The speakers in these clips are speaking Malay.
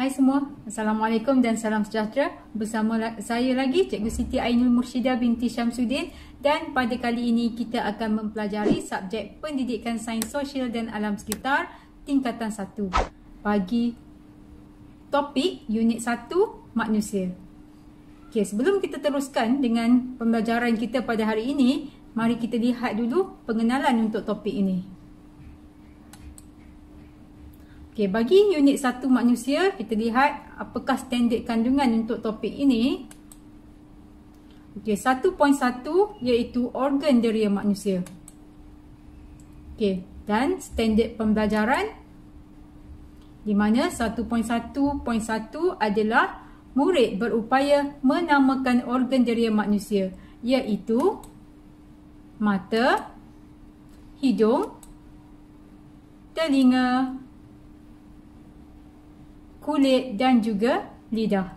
Hai semua, Assalamualaikum dan salam sejahtera. Bersama saya lagi Cikgu Siti Ainul Murshidah binti Syamsuddin, dan pada kali ini kita akan mempelajari subjek Pendidikan Sains Sosial dan Alam Sekitar tingkatan 1 bagi topik unit 1 manusia. Okey, sebelum kita teruskan dengan pembelajaran kita pada hari ini, mari kita lihat dulu pengenalan untuk topik ini. Okey, bagi unit 1 manusia, kita lihat apakah standard kandungan untuk topik ini. Okey, 1.1 iaitu organ deria manusia. Okey, dan standard pembelajaran di mana 1.1.1 adalah murid berupaya menamakan organ deria manusia, iaitu mata, hidung, telinga, kulit dan juga lidah.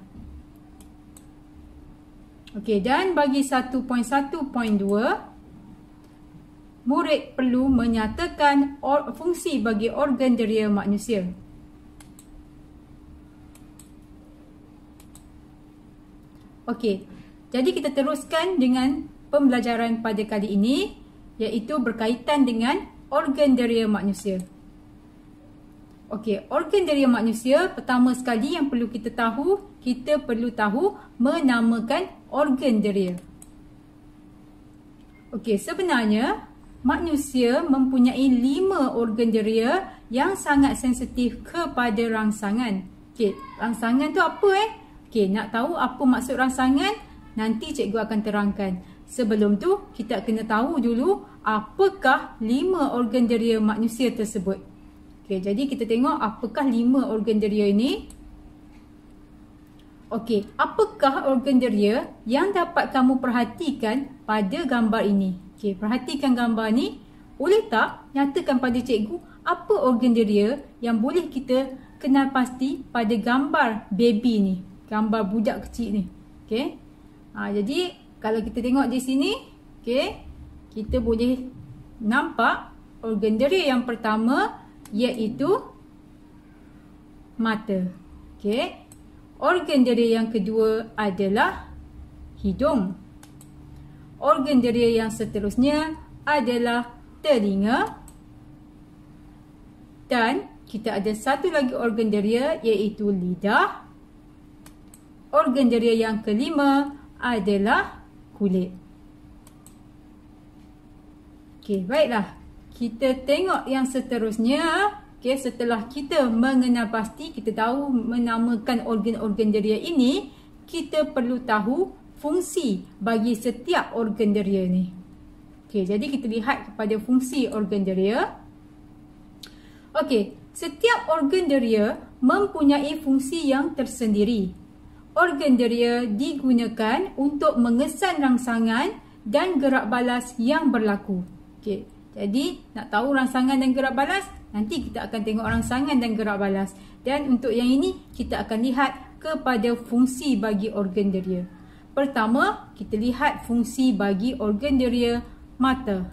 Okey, dan bagi 1.1.2, murid perlu menyatakan fungsi bagi organ deria manusia. Okey, jadi kita teruskan dengan pembelajaran pada kali ini, iaitu berkaitan dengan organ deria manusia. Okey, organ deria manusia, pertama sekali yang perlu kita perlu tahu menamakan organ deria. Okey, sebenarnya manusia mempunyai 5 organ deria yang sangat sensitif kepada rangsangan. Okey, rangsangan tu apa Okey, nak tahu apa maksud rangsangan? Nanti cikgu akan terangkan. Sebelum tu, kita kena tahu dulu apakah 5 organ deria manusia tersebut. Okey, jadi kita tengok apakah 5 organ deria ini. Okey, apakah organ deria yang dapat kamu perhatikan pada gambar ini? Okey, perhatikan gambar ni. Boleh tak nyatakan pada cikgu apa organ deria yang boleh kita kenal pasti pada gambar baby ni, gambar budak kecil ni. Okey. Jadi kalau kita tengok di sini, okey, kita boleh nampak organ deria yang pertama iaitu mata. Okey. Organ deria yang kedua adalah hidung. Organ deria yang seterusnya adalah telinga. Dan kita ada satu lagi organ deria iaitu lidah. Organ deria yang kelima adalah kulit. Okey, baiklah. Kita tengok yang seterusnya. Okay, setelah kita mengenal pasti, kita tahu menamakan organ-organ deria ini, kita perlu tahu fungsi bagi setiap organ deria ni. Okay, jadi kita lihat kepada fungsi organ deria. Okay, setiap organ deria mempunyai fungsi yang tersendiri. Organ deria digunakan untuk mengesan rangsangan dan gerak balas yang berlaku. Okay. Jadi, nak tahu rangsangan dan gerak balas? Nanti kita akan tengok rangsangan dan gerak balas. Dan untuk yang ini, kita akan lihat kepada fungsi bagi organ deria. Pertama, kita lihat fungsi bagi organ deria mata.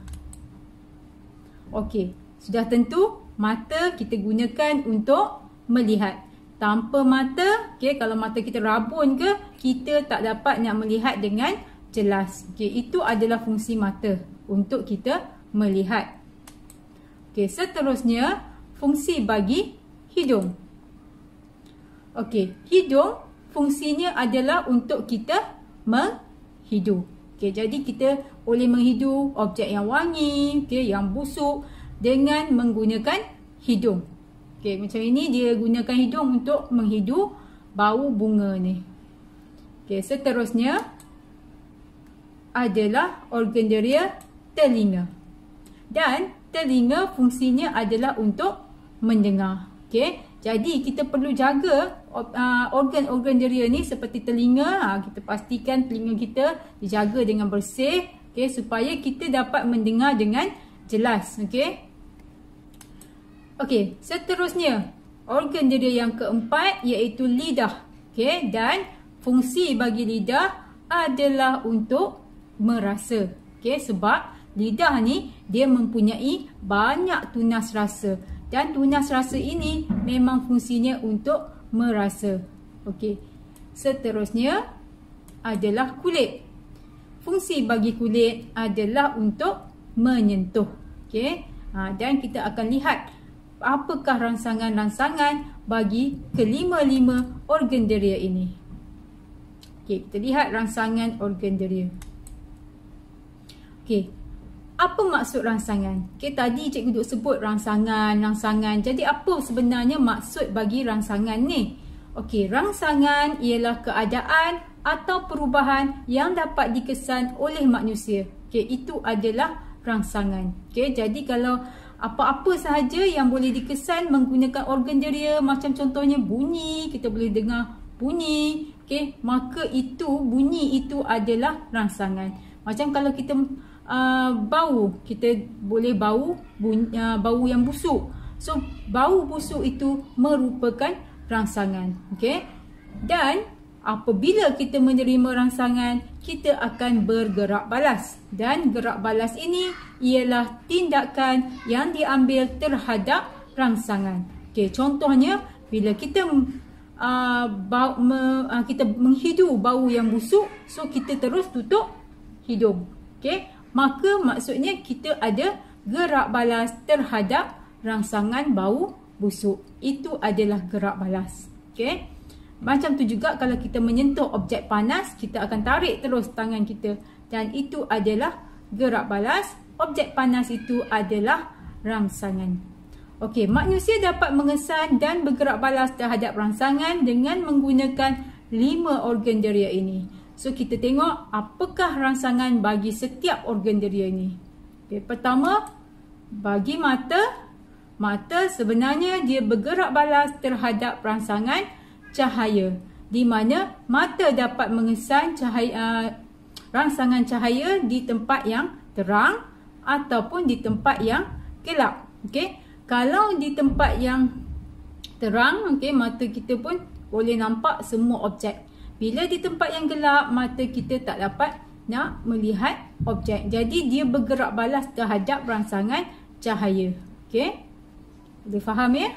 Okey, sudah tentu mata kita gunakan untuk melihat. Tanpa mata, kalau mata kita rabun ke, kita tak dapat nak melihat dengan jelas. Itu adalah fungsi mata untuk kita melihat. Okey, seterusnya fungsi bagi hidung. Okey, hidung fungsinya adalah untuk kita menghidu. Okey, jadi kita boleh menghidu objek yang wangi, yang busuk dengan menggunakan hidung. Okey, macam ini dia gunakan hidung untuk menghidu bau bunga ni. Okey, seterusnya adalah organ deria telinga. Dan telinga fungsinya adalah untuk mendengar. Okey, jadi kita perlu jaga organ-organ deria ni seperti telinga. Kita pastikan telinga kita dijaga dengan bersih, supaya kita dapat mendengar dengan jelas. Okey, seterusnya organ deria yang keempat iaitu lidah. Dan fungsi bagi lidah adalah untuk merasa. Sebab lidah ni dia mempunyai banyak tunas rasa. Dan tunas rasa ini memang fungsinya untuk merasa. Okey. Seterusnya adalah kulit. Fungsi bagi kulit adalah untuk menyentuh. Okey. Dan kita akan lihat apakah rangsangan-rangsangan bagi kelima-lima organ deria ini. Okey, kita lihat rangsangan organ deria. Okey. Apa maksud rangsangan? Okay, tadi cikgu duk sebut rangsangan. Jadi apa sebenarnya maksud bagi rangsangan ni? Okey, rangsangan ialah keadaan atau perubahan yang dapat dikesan oleh manusia. Okey, itu adalah rangsangan. Okey, jadi kalau apa-apa sahaja yang boleh dikesan menggunakan organ deria, macam contohnya bunyi, kita boleh dengar bunyi. Okey, maka bunyi itu adalah rangsangan. Macam kalau kita bau, kita boleh bau yang busuk. So bau busuk itu merupakan rangsangan. Okey. Dan apabila kita menerima rangsangan, kita akan bergerak balas. Dan gerak balas ini ialah tindakan yang diambil terhadap rangsangan. Okey, contohnya bila kita kita menghidu bau yang busuk, so kita terus tutup hidung. Okey. Maka maksudnya kita ada gerak balas terhadap rangsangan bau busuk. Itu adalah gerak balas. Okey. Macam tu juga kalau kita menyentuh objek panas, kita akan tarik terus tangan kita. Dan itu adalah gerak balas. Objek panas itu adalah rangsangan. Okey, manusia dapat mengesan dan bergerak balas terhadap rangsangan dengan menggunakan 5 organ deria ini. So, kita tengok apakah rangsangan bagi setiap organ deria ini. Okay, pertama, bagi mata. Mata sebenarnya dia bergerak balas terhadap rangsangan cahaya. Di mana mata dapat mengesan rangsangan cahaya di tempat yang terang ataupun di tempat yang gelap. Okay? Kalau di tempat yang terang, mata kita pun boleh nampak semua objek. Bila di tempat yang gelap, mata kita tak dapat nak melihat objek. Jadi dia bergerak balas terhadap rangsangan cahaya. Okey? Boleh faham ya?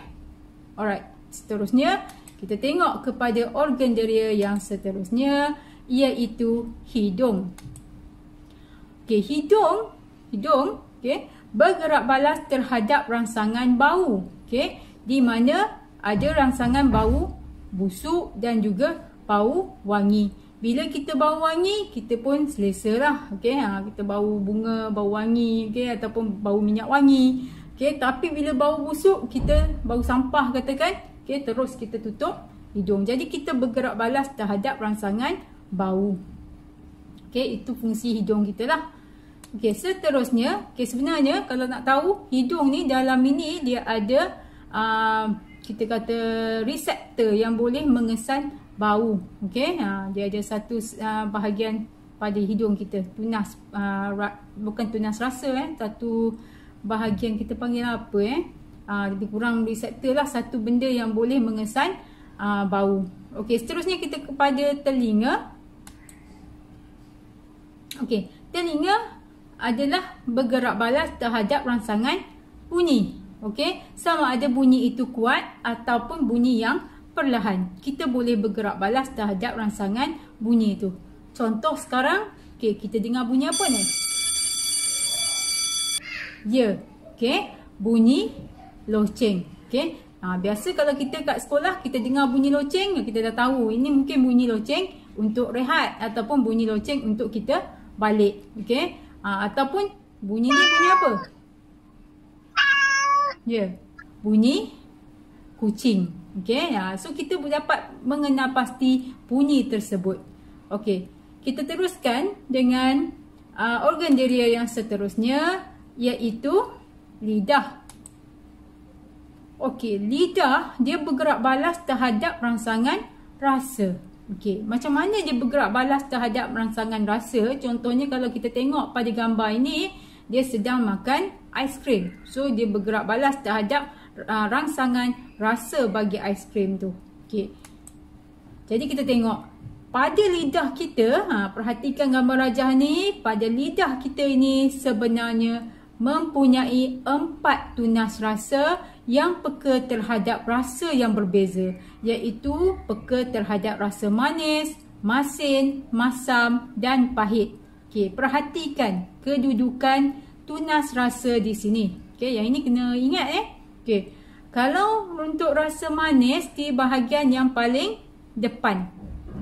Alright. Seterusnya, kita tengok kepada organ deria yang seterusnya, iaitu hidung. Okey, hidung bergerak balas terhadap rangsangan bau. Okey? Di mana ada rangsangan bau busuk dan juga bau wangi. Bila kita bau wangi, kita pun selesa lah. Okay? Kita bau bunga, bau wangi, ataupun bau minyak wangi. Okay? Tapi bila bau busuk, kita bau sampah katakan, terus kita tutup hidung. Jadi kita bergerak balas terhadap rangsangan bau. Okay? Itu fungsi hidung kita lah. Okay, seterusnya, sebenarnya kalau nak tahu, hidung ni dalam ini dia ada kita kata reseptor yang boleh mengesan bau. Okey, dia ada satu bahagian pada hidung kita, tunas bukan tunas rasa, satu bahagian kita panggil apa lebih kurang reseptor lah, satu benda yang boleh mengesan bau. Okey, seterusnya kita kepada telinga. Okey, telinga adalah bergerak balas terhadap rangsangan bunyi. Okey, sama ada bunyi itu kuat ataupun bunyi yang perlahan. Kita boleh bergerak balas terhadap rangsangan bunyi itu. Contoh sekarang, kita dengar bunyi apa ni? Ya, bunyi loceng. Biasa kalau kita kat sekolah, kita dengar bunyi loceng, kita dah tahu ini mungkin bunyi loceng untuk rehat ataupun bunyi loceng untuk kita balik. Ataupun bunyi ni bunyi apa? Ya, bunyi kucing. So kita dapat mengenal pasti bunyi tersebut. Kita teruskan dengan organ deria yang seterusnya, iaitu lidah. Lidah dia bergerak balas terhadap rangsangan rasa. Macam mana dia bergerak balas terhadap rangsangan rasa? Contohnya kalau kita tengok pada gambar ini, dia sedang makan aiskrim. So dia bergerak balas terhadap rangsangan rasa bagi aiskrim tu. Jadi kita tengok pada lidah kita, perhatikan gambar rajah ni, pada lidah kita ini sebenarnya mempunyai 4 tunas rasa yang peka terhadap rasa yang berbeza, iaitu peka terhadap rasa manis, masin, masam dan pahit. Okey, perhatikan kedudukan tunas rasa di sini. Okey, yang ini kena ingat Okey. Kalau untuk rasa manis di bahagian yang paling depan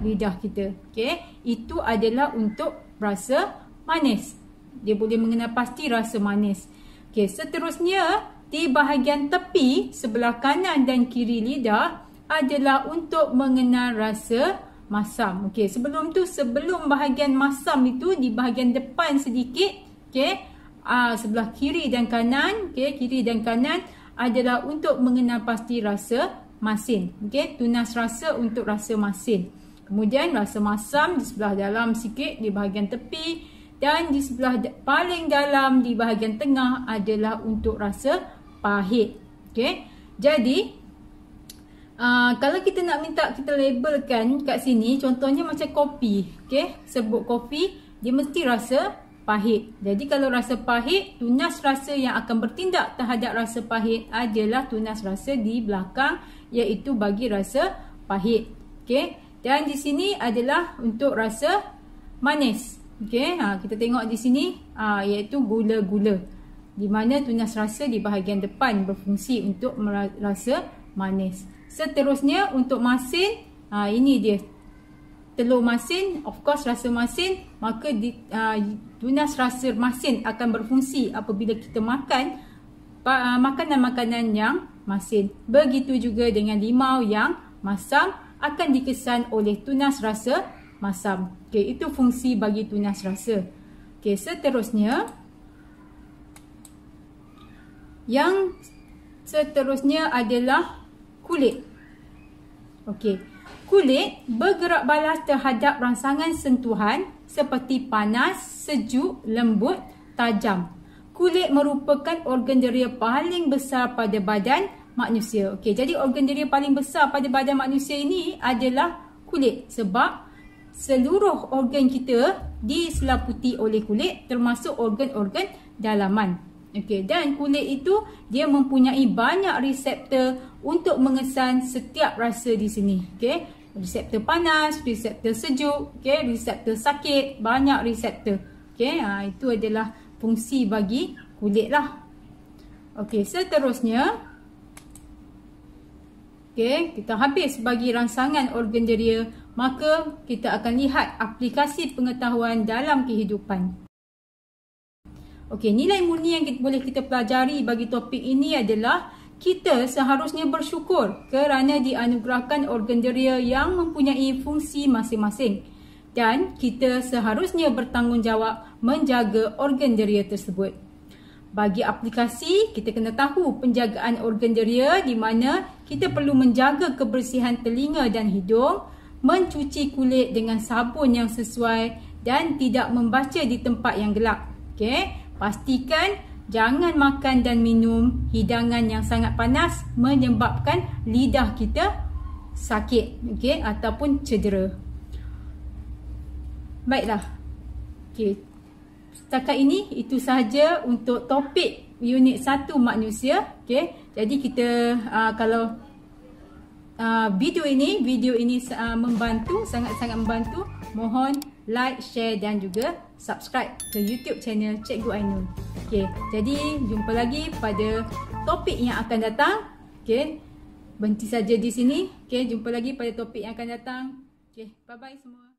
lidah kita, okey, itu adalah untuk rasa manis. Dia boleh mengenal pasti rasa manis. Okey, seterusnya di bahagian tepi sebelah kanan dan kiri lidah adalah untuk mengenal rasa masam. Okey, sebelum bahagian masam itu di bahagian depan sedikit, okey, sebelah kiri dan kanan, okey, kiri dan kanan adalah untuk mengenal pasti rasa masin. Okey, tunas rasa untuk rasa masin. Kemudian rasa masam di sebelah dalam sikit di bahagian tepi. Dan di sebelah paling dalam di bahagian tengah adalah untuk rasa pahit. Okey. Jadi kalau kita nak minta kita labelkan kat sini, contohnya macam kopi. Okey, sebut kopi, dia mesti rasa pahit. Jadi kalau rasa pahit, tunas rasa yang akan bertindak terhadap rasa pahit adalah tunas rasa di belakang, iaitu bagi rasa pahit. Okey. Dan di sini adalah untuk rasa manis. Okey, kita tengok di sini iaitu gula-gula, di mana tunas rasa di bahagian depan berfungsi untuk rasa manis. Seterusnya untuk masin, ini dia telur masin, of course rasa masin, maka tunas rasa masin akan berfungsi apabila kita makan makanan-makanan yang masin. Begitu juga dengan limau yang masam akan dikesan oleh tunas rasa masam. Okey, itu fungsi bagi tunas rasa. Okey, seterusnya adalah kulit. Okey, kulit bergerak balas terhadap rangsangan sentuhan seperti panas, sejuk, lembut, tajam. Kulit merupakan organ deria paling besar pada badan manusia. Okey, jadi organ deria paling besar pada badan manusia ini adalah kulit, sebab seluruh organ kita diselaputi oleh kulit, termasuk organ-organ dalaman. Okey, dan kulit itu dia mempunyai banyak reseptor untuk mengesan setiap rasa di sini. Okey, reseptor panas, reseptor sejuk, okey, reseptor sakit, banyak reseptor. Okey, itu adalah fungsi bagi kulit lah. Okey, seterusnya, okey, kita habis bagi rangsangan organ deria, maka kita akan lihat aplikasi pengetahuan dalam kehidupan. Okey, nilai murni yang boleh kita pelajari bagi topik ini adalah kita seharusnya bersyukur kerana dianugerahkan organ deria yang mempunyai fungsi masing-masing. Dan kita seharusnya bertanggungjawab menjaga organ deria tersebut. Bagi aplikasi, kita kena tahu penjagaan organ deria, di mana kita perlu menjaga kebersihan telinga dan hidung, mencuci kulit dengan sabun yang sesuai dan tidak membaca di tempat yang gelap. Okey, pastikan jangan makan dan minum hidangan yang sangat panas menyebabkan lidah kita sakit, okey, ataupun cedera. Baiklah. Okey. Setakat ini itu sahaja untuk topik unit 1 manusia. Okey. Jadi kita kalau video ini membantu, sangat-sangat membantu, mohon like, share dan juga subscribe ke YouTube channel Cikgu Ainul. Okey, jadi jumpa lagi pada topik yang akan datang. Okey, berhenti saja di sini. Okey, jumpa lagi pada topik yang akan datang. Okey, bye-bye semua.